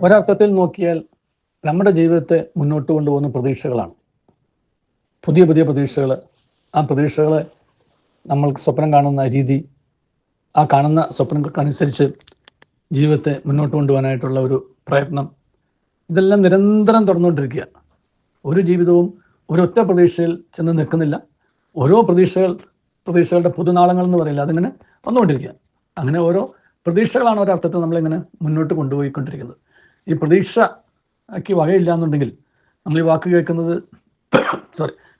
ഒരർത്ഥത്തിൽ നോക്കിയാൽ നമ്മുടെ ജീവിതത്തെ മുന്നോട്ട് കൊണ്ടുപോകുന്ന പ്രതീക്ഷകളാണ്. പുതിയ പുതിയ പ്രതീക്ഷകൾ. ആ പ്രതീക്ഷകളെ നമ്മൾ സ്വപ്നം കാണുന്ന രീതി, ആ കാണുന്ന സ്വപ്നങ്ങൾക്കനുസരിച്ച് ജീവിതത്തെ മുന്നോട്ട് കൊണ്ടുപോകാനായിട്ടുള്ള ഒരു പ്രയത്നം, ഇതെല്ലാം നിരന്തരം തുടർന്നുകൊണ്ടിരിക്കുക. ഒരു ജീവിതവും ഒരൊറ്റ പ്രതീക്ഷയിൽ ചെന്ന് നിൽക്കുന്നില്ല. ഓരോ പ്രതീക്ഷകളുടെ പുതുനാളങ്ങൾ എന്ന് പറയില്ല, അതിങ്ങനെ വന്നുകൊണ്ടിരിക്കുക. അങ്ങനെ ഓരോ പ്രതീക്ഷകളാണ് ഒരർത്ഥത്തിൽ നമ്മളിങ്ങനെ മുന്നോട്ട് കൊണ്ടുപോയിക്കൊണ്ടിരിക്കുന്നത്. ഈ പ്രതീക്ഷയ്ക്ക് വകയില്ല എന്നുണ്ടെങ്കിൽ നമ്മൾ ഈ വാക്ക് കേൾക്കുന്നത്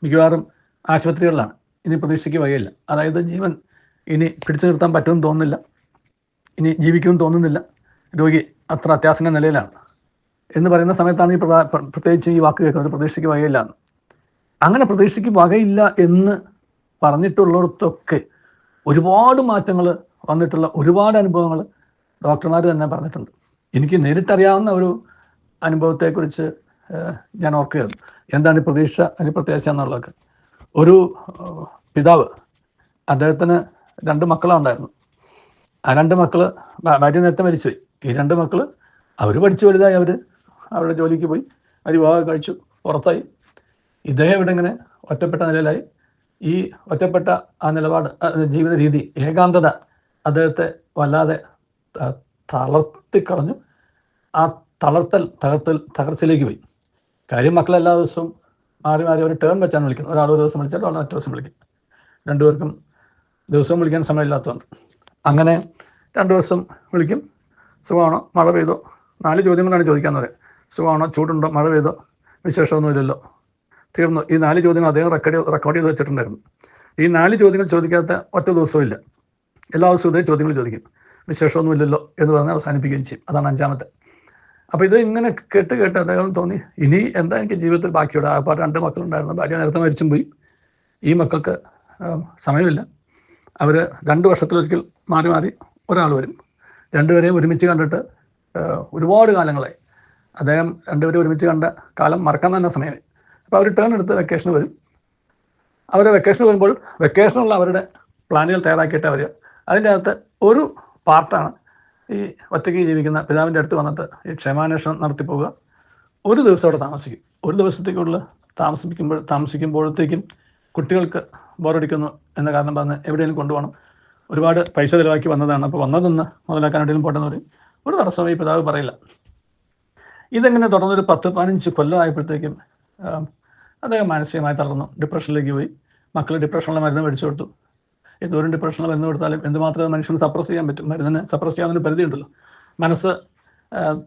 മിക്കവാറും ആശുപത്രികളിലാണ്. ഇനി പ്രതീക്ഷയ്ക്ക് വകയില്ല, അതായത് ജീവൻ ഇനി പിടിച്ചു നിർത്താൻ പറ്റുമെന്ന് തോന്നുന്നില്ല, ഇനി ജീവിക്കുമെന്ന് തോന്നുന്നില്ല, രോഗി അത്ര അത്യാസന്ന നിലയിലാണ് എന്ന് പറയുന്ന സമയത്താണ് ഈ പ്രത്യേകിച്ച് ഈ വാക്ക് കേൾക്കുന്നത്, പ്രതീക്ഷയ്ക്ക് വകയില്ല എന്ന്. അങ്ങനെ പ്രതീക്ഷയ്ക്ക് വകയില്ല എന്ന് പറഞ്ഞിട്ടുള്ളിടത്തൊക്കെ ഒരുപാട് മാറ്റങ്ങൾ വന്നിട്ടുള്ള ഒരുപാട് അനുഭവങ്ങൾ ഡോക്ടർമാർ തന്നെ പറഞ്ഞിട്ടുണ്ട്. എനിക്ക് നേരിട്ടറിയാവുന്ന ഒരു അനുഭവത്തെക്കുറിച്ച് ഞാൻ ഓർക്കുകയാണ്. എന്താണ് ഈ പ്രതീക്ഷ, അതിന് പ്രത്യേകിച്ച് എന്നുള്ളതൊക്കെ. ഒരു പിതാവ്, അദ്ദേഹത്തിന് 2 മക്കളാണ് ഉണ്ടായിരുന്നു. ആ 2 മക്കൾ, ഭാര്യ നേരത്തെ മരിച്ചുപോയി. ഈ 2 മക്കൾ അവർ പഠിച്ചു വലുതായി, അവരുടെ ജോലിക്ക് പോയി, അവർ വിവാഹം കഴിച്ചു, പുറത്തായി. ഇദ്ദേഹം ഇവിടെ ഇങ്ങനെ ഒറ്റപ്പെട്ട നിലയിലായി. ഈ ഒറ്റപ്പെട്ട ആ നിലപാട്, ജീവിത രീതി, ഏകാന്തത അദ്ദേഹത്തെ വല്ലാതെ തളർത്തിക്കളഞ്ഞു. ആ തകർച്ചയിലേക്ക് പോയി. കാര്യം, മക്കളെല്ലാ ദിവസവും മാറി മാറി ഒരു ടേൺ വെച്ചാണ് വിളിക്കുന്നത്. ഒരാൾ ഒരു ദിവസം വിളിച്ചാൽ ഒരാൾ മറ്റു ദിവസം വിളിക്കും. 2 പേർക്കും ദിവസവും വിളിക്കാൻ സമയമില്ലാത്തതുകൊണ്ട് അങ്ങനെ 2 ദിവസം വിളിക്കും. സുഖമാണോ, മഴ പെയ്തോ, 4 ചോദ്യങ്ങളാണ് ചോദിക്കാമെന്ന് പറയാം. സുഖമാണോ, ചൂടുണ്ടോ, മഴ പെയ്തോ, വിശേഷമൊന്നുമില്ലല്ലോ, തീർന്നു. ഈ 4 ചോദ്യങ്ങൾ അദ്ദേഹം റെക്കോർഡ് ചെയ്ത് വെച്ചിട്ടുണ്ടായിരുന്നു. ഈ 4 ചോദ്യങ്ങൾ ചോദിക്കാത്ത ഒറ്റ ദിവസവും ഇല്ല. എല്ലാ ദിവസവും ഇതേ ചോദ്യങ്ങൾ ചോദിക്കും. വിശേഷമൊന്നുമില്ലല്ലോ എന്ന് പറഞ്ഞ് അവസാനിപ്പിക്കുകയും ചെയ്യും. അതാണ് 5-ാമത്തെ. അപ്പോൾ ഇത് ഇങ്ങനെ കേട്ട് അദ്ദേഹം തോന്നി, ഇനി എന്താ എനിക്ക് ജീവിതത്തിൽ ബാക്കിയുടെ. ആ 2 മക്കളുണ്ടായിരുന്നു, ഭാര്യ നേരത്തെ മരിച്ചും പോയി. ഈ മക്കൾക്ക് സമയമില്ല. അവർ 2 വർഷത്തിലൊരിക്കൽ മാറി മാറി ഒരാൾ വരും. 2 പേരെയും ഒരുമിച്ച് കണ്ടിട്ട് ഒരുപാട് കാലങ്ങളായി. അദ്ദേഹം 2 പേരെ ഒരുമിച്ച് കണ്ട കാലം മറക്കാൻ തന്നെ സമയമായി. അപ്പോൾ അവർ ടേൺ എടുത്ത് വെക്കേഷന് വരും. അവർ വെക്കേഷന് വരുമ്പോൾ വെക്കേഷനുള്ള അവരുടെ പ്ലാനുകൾ തയ്യാറാക്കിയിട്ട് വരിക. അതിൻ്റെ അകത്ത് ഒരു പാർട്ടാണ് ഈ ഒറ്റയ്ക്ക് ജീവിക്കുന്ന പിതാവിൻ്റെ അടുത്ത് വന്നിട്ട് ഈ ക്ഷേമാന്വേഷണം നടത്തിപ്പോവുക. ഒരു ദിവസം അവിടെ താമസിക്കും. ഒരു ദിവസത്തേക്കുള്ള താമസിക്കുമ്പോഴത്തേക്കും കുട്ടികൾക്ക് ബോറടിക്കുന്നു എന്ന കാരണം പറഞ്ഞ് എവിടെയെങ്കിലും കൊണ്ടുപോകണം. ഒരുപാട് പൈസ ചിലവാക്കി വന്നതാണ്, അപ്പോൾ വന്നതൊന്ന് മുതലാക്കാൻ എവിടെയെങ്കിലും പോട്ടെന്ന് പറയും. ഒരു തടസ്സവും ഈ പിതാവ് പറയില്ല. ഇതെങ്ങനെ തുടർന്നൊരു 10-15 കൊല്ലം ആയപ്പോഴത്തേക്കും അദ്ദേഹം മാനസികമായി തളർന്നു, ഡിപ്രഷനിലേക്ക് പോയി. മക്കൾ ഡിപ്രഷനുള്ള മരുന്ന് മേടിച്ചു കൊടുത്തു. എന്തോരം ഡിപ്രഷനുള്ള മരുന്ന് കൊടുത്താലും എന്തുമാത്രം മനുഷ്യന് സപ്രസ് ചെയ്യാൻ പറ്റും? മരുന്നിന് സപ്രസ് ചെയ്യാവുന്നൊരു പരിധിയുണ്ടല്ലോ. മനസ്സ്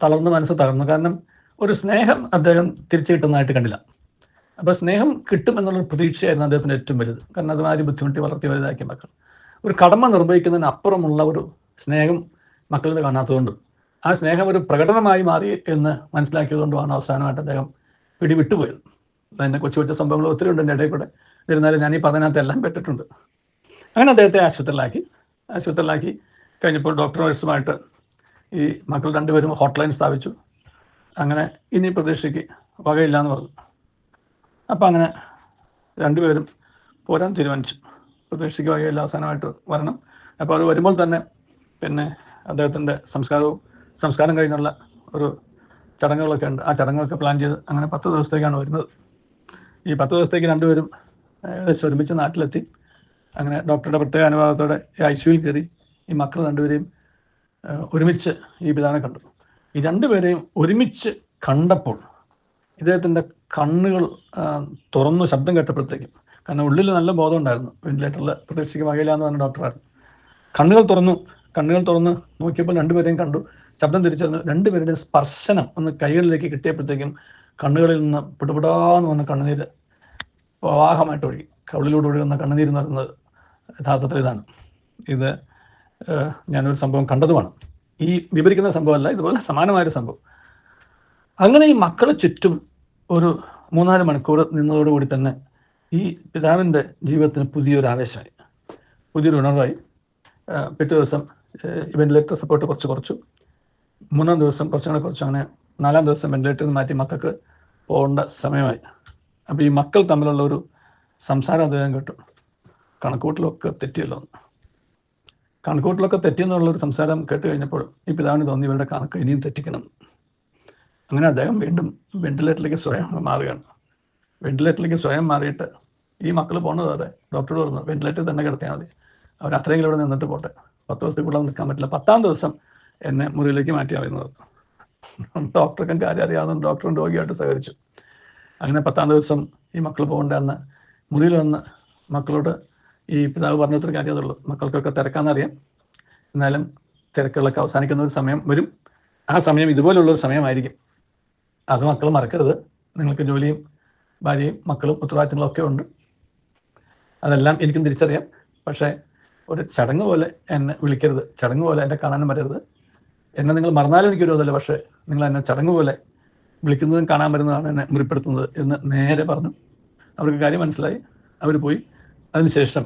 തകർന്നു. കാരണം ഒരു സ്നേഹം അദ്ദേഹം തിരിച്ചു കിട്ടുന്നതായിട്ട് കണ്ടില്ല. അപ്പോൾ സ്നേഹം കിട്ടും എന്നുള്ളൊരു പ്രതീക്ഷയായിരുന്നു അദ്ദേഹത്തിൻ്റെ ഏറ്റവും വലുത്. കാരണം അതുമാതിരി ബുദ്ധിമുട്ടി വളർത്തി വലുതാക്കിയ മക്കൾ. ഒരു കടമ നിർവഹിക്കുന്നതിന് അപ്പുറമുള്ള ഒരു സ്നേഹം മക്കളിൽ കാണാത്തതുകൊണ്ടും ആ സ്നേഹം ഒരു പ്രകടനമായി മാറി എന്ന് മനസ്സിലാക്കിയതുകൊണ്ടുമാണ് അവസാനമായിട്ട് അദ്ദേഹം വിട്ടുപോയത്. അതിൻ്റെ കൊച്ചു സംഭവങ്ങൾ ഒത്തിരി ഉണ്ട് എൻ്റെ ഇടയിൽ കൂടെ. എന്നിരുന്നാലും ഞാൻ ഈ പറഞ്ഞതിനകത്തെല്ലാം പെട്ടിട്ടുണ്ട്. അങ്ങനെ അദ്ദേഹത്തെ ആശുപത്രിയിലാക്കി കഴിഞ്ഞപ്പോൾ ഡോക്ടർ നഴ്സുമായിട്ട് ഈ മക്കൾ 2 പേരും ഹോട്ട്ലൈൻ സ്ഥാപിച്ചു. അങ്ങനെ ഇനി പ്രതീക്ഷയ്ക്ക് വകയില്ല എന്ന് പറഞ്ഞു. അപ്പം അങ്ങനെ 2 പേരും പോരാൻ തീരുമാനിച്ചു. പ്രതീക്ഷയ്ക്ക് വകയില്ല, അവസാനമായിട്ട് വരണം. അപ്പോൾ അത് വരുമ്പോൾ തന്നെ പിന്നെ അദ്ദേഹത്തിൻ്റെ സംസ്കാരം കഴിഞ്ഞുള്ള ഒരു ചടങ്ങുകളൊക്കെ ഉണ്ട്. ആ ചടങ്ങുകളൊക്കെ പ്ലാൻ ചെയ്ത് അങ്ങനെ 10 ദിവസത്തേക്കാണ് വരുന്നത്. ഈ 10 ദിവസത്തേക്ക് 2 പേരും ഏകദേശം ഒരുമിച്ച് നാട്ടിലെത്തി. അങ്ങനെ ഡോക്ടറുടെ പ്രത്യേക അനുഭവത്തോടെ ഈ ICUവിൽ കയറി ഈ മക്കൾ 2 പേരെയും ഒരുമിച്ച് ഈ പിതാവിനെ കണ്ടു. ഈ 2 പേരെയും ഒരുമിച്ച് കണ്ടപ്പോൾ ഇദ്ദേഹത്തിൻ്റെ കണ്ണുകൾ തുറന്നു. ശബ്ദം കേട്ടപ്പോഴത്തേക്കും, കാരണം ഉള്ളിൽ നല്ല ബോധം ഉണ്ടായിരുന്നു, വെന്റിലേറ്ററിൽ പ്രതീക്ഷയ്ക്ക് വകയില്ല എന്ന് പറഞ്ഞ ഡോക്ടറായിരുന്നു. കണ്ണുകൾ തുറന്ന് നോക്കിയപ്പോൾ 2 പേരെയും കണ്ടു. ശബ്ദം തിരിച്ചറിഞ്ഞു. 2 പേരുടെ സ്പർശനം ഒന്ന് കൈകളിലേക്ക് കിട്ടിയപ്പോഴത്തേക്കും കണ്ണുകളിൽ നിന്ന് പിടുപിടാന്ന് വന്ന കണ്ണുനീര് പ്രവാഹമായിട്ട് ഒഴുകി. കവിളിലൂടെ ഒഴുകുന്ന കണ്ണുനീരെന്ന് പറയുന്നത് യഥാർത്ഥത്തിൽ ഇതാണ്. ഇത് ഞാനൊരു സംഭവം കണ്ടതുമാണ്. ഈ വിവരിക്കുന്ന സംഭവമല്ല, ഇതുപോലെ സമാനമായൊരു സംഭവം. അങ്ങനെ ഈ മക്കളെ ചുറ്റും ഒരു 3-4 മണിക്കൂർ നിന്നതോടുകൂടി തന്നെ ഈ പിതാവിൻ്റെ ജീവിതത്തിന് പുതിയൊരു ആവേശമായി, പുതിയൊരു ഉണർവായി. പിറ്റേ ദിവസം വെന്റിലേറ്റർ സപ്പോർട്ട് കുറച്ചു. 3-ാം ദിവസം കുറച്ചു. അങ്ങനെ 4-ാം ദിവസം വെന്റിലേറ്ററിൽ മാറ്റി മക്കൾക്ക് പോകേണ്ട സമയമായി. അപ്പോൾ ഈ മക്കൾ തമ്മിലുള്ള ഒരു സംസാരം അദ്ദേഹം കേട്ടു. കണക്കൂട്ടിലൊക്കെ തെറ്റിയെന്നുള്ളൊരു സംസാരം കേട്ട് കഴിഞ്ഞപ്പോൾ ഈ പിതാവിന് തോന്നി, ഇവരുടെ കണക്ക് ഇനിയും തെറ്റിക്കണം. അങ്ങനെ അദ്ദേഹം വീണ്ടും വെന്റിലേറ്ററിലേക്ക് സ്വയം മാറുകയാണ്. വെന്റിലേറ്ററിലേക്ക് സ്വയം മാറിയിട്ട് ഈ മക്കൾ പോകുന്നത് വരെ ഡോക്ടറോട് പറഞ്ഞു വെന്റിലേറ്ററിൽ തന്നെ കിടത്തിയാൽ മതി, അവർ അത്രയെങ്കിലും ഇവിടെ നിന്നിട്ട് പോട്ടെ, 10 ദിവസത്തിൽ കൂടുതൽ നിൽക്കാൻ പറ്റില്ല, 10-ാം ദിവസം എന്നെ മുറിയിലേക്ക് മാറ്റിയാൽ മതി എന്ന് പറഞ്ഞു. ഡോക്ടർക്കും കാര്യം അറിയാവുന്ന ഡോക്ടറും രോഗിയായിട്ട് സഹകരിച്ചു. അങ്ങനെ 10-ാം ദിവസം ഈ മക്കൾ പോകേണ്ട അന്ന് മുറിയിൽ വന്ന് മക്കളോട് ഈ പിതാവ് പറഞ്ഞൊരു കാര്യം അതുള്ളൂ, മക്കൾക്കൊക്കെ തിരക്കാന്നറിയാം, എന്നാലും തിരക്കുകളൊക്കെ അവസാനിക്കുന്ന ഒരു സമയം വരും, ആ സമയം ഇതുപോലുള്ളൊരു സമയമായിരിക്കും, അത് മക്കൾ മറക്കരുത്, നിങ്ങൾക്ക് ജോലിയും ഭാര്യയും മക്കളും ഉത്തരവാദിത്തങ്ങളൊക്കെ ഉണ്ട്, അതെല്ലാം എനിക്കും തിരിച്ചറിയാം, പക്ഷേ ഒരു ചടങ്ങ് പോലെ എന്നെ വിളിക്കരുത്, ചടങ്ങ് പോലെ എന്നെ കാണാനും വരരുത്, എന്നെ നിങ്ങൾ മറന്നാലും എനിക്കൊരു അതല്ല, പക്ഷേ നിങ്ങൾ എന്നെ ചടങ്ങ് പോലെ വിളിക്കുന്നതും കാണാൻ വരുന്നതാണ് എന്നെ മുറിപ്പെടുത്തുന്നത് എന്ന് നേരെ പറഞ്ഞു. അവർക്ക് കാര്യം മനസ്സിലായി, അവർ പോയി. അതിനുശേഷം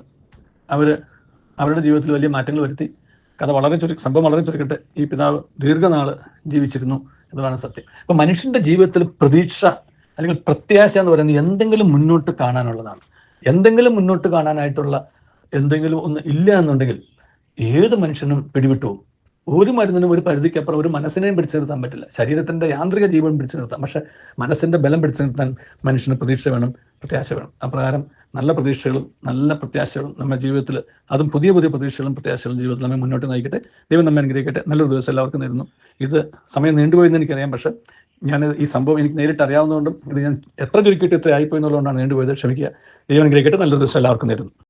അവരുടെ ജീവിതത്തിൽ വലിയ മാറ്റങ്ങൾ വരുത്തി. കഥ സംഭവം വളരെ ചുരുക്കട്ടെ, ഈ പിതാവ് ദീർഘനാൾ ജീവിച്ചിരുന്നു എന്നതാണ് സത്യം. അപ്പം മനുഷ്യൻ്റെ ജീവിതത്തിൽ പ്രതീക്ഷ അല്ലെങ്കിൽ പ്രത്യാശ എന്ന് പറയുന്നത് എന്തെങ്കിലും മുന്നോട്ട് കാണാനുള്ളതാണ്. എന്തെങ്കിലും മുന്നോട്ട് കാണാനായിട്ടുള്ള എന്തെങ്കിലും ഒന്ന് ഇല്ല എന്നുണ്ടെങ്കിൽ ഏത് മനുഷ്യനും പിടിവിട്ടു പോകും. ഒരു മരുന്നിനും ഒരു പരിധിക്കപ്പുറം ഒരു മനസ്സിനെയും പിടിച്ചു നിർത്താൻ പറ്റില്ല. ശരീരത്തിൻ്റെ യാന്ത്രിക ജീവൻ പിടിച്ചു നിർത്താം, പക്ഷെ മനസ്സിൻ്റെ ബലം പിടിച്ചു നിർത്താൻ മനുഷ്യന് പ്രതീക്ഷ വേണം, പ്രത്യാശ വേണം. അപ്രകാരം നല്ല പ്രതീക്ഷകളും നല്ല പ്രത്യാശകളും നമ്മുടെ ജീവിതത്തിൽ, അതും പുതിയ പുതിയ പ്രതീക്ഷകളും പ്രത്യാശകളും ജീവിതത്തിൽ നമ്മെ മുന്നോട്ട് നയിക്കട്ടെ. ദൈവം നമ്മെ അനുഗ്രഹിക്കട്ടെ. നല്ലൊരു ദിവസം എല്ലാവർക്കും നേരുന്നു. ഇത് സമയം നീണ്ടുപോയെന്ന് എനിക്കറിയാം, പക്ഷേ ഞാൻ ഈ സംഭവം എനിക്ക് നേരിട്ട് അറിയാവുന്നതുകൊണ്ടും ഇത് ഞാൻ എത്ര ചുരുക്കിയിട്ട് ഇത്ര ആയിപ്പോയി എന്നുള്ളതുകൊണ്ടാണ് നീണ്ടുപോയത്. ക്ഷമിക്കുക. ദൈവം അനുഗ്രഹിക്കട്ടെ. നല്ലൊരു ദിവസം എല്ലാവർക്കും നേരുന്നു.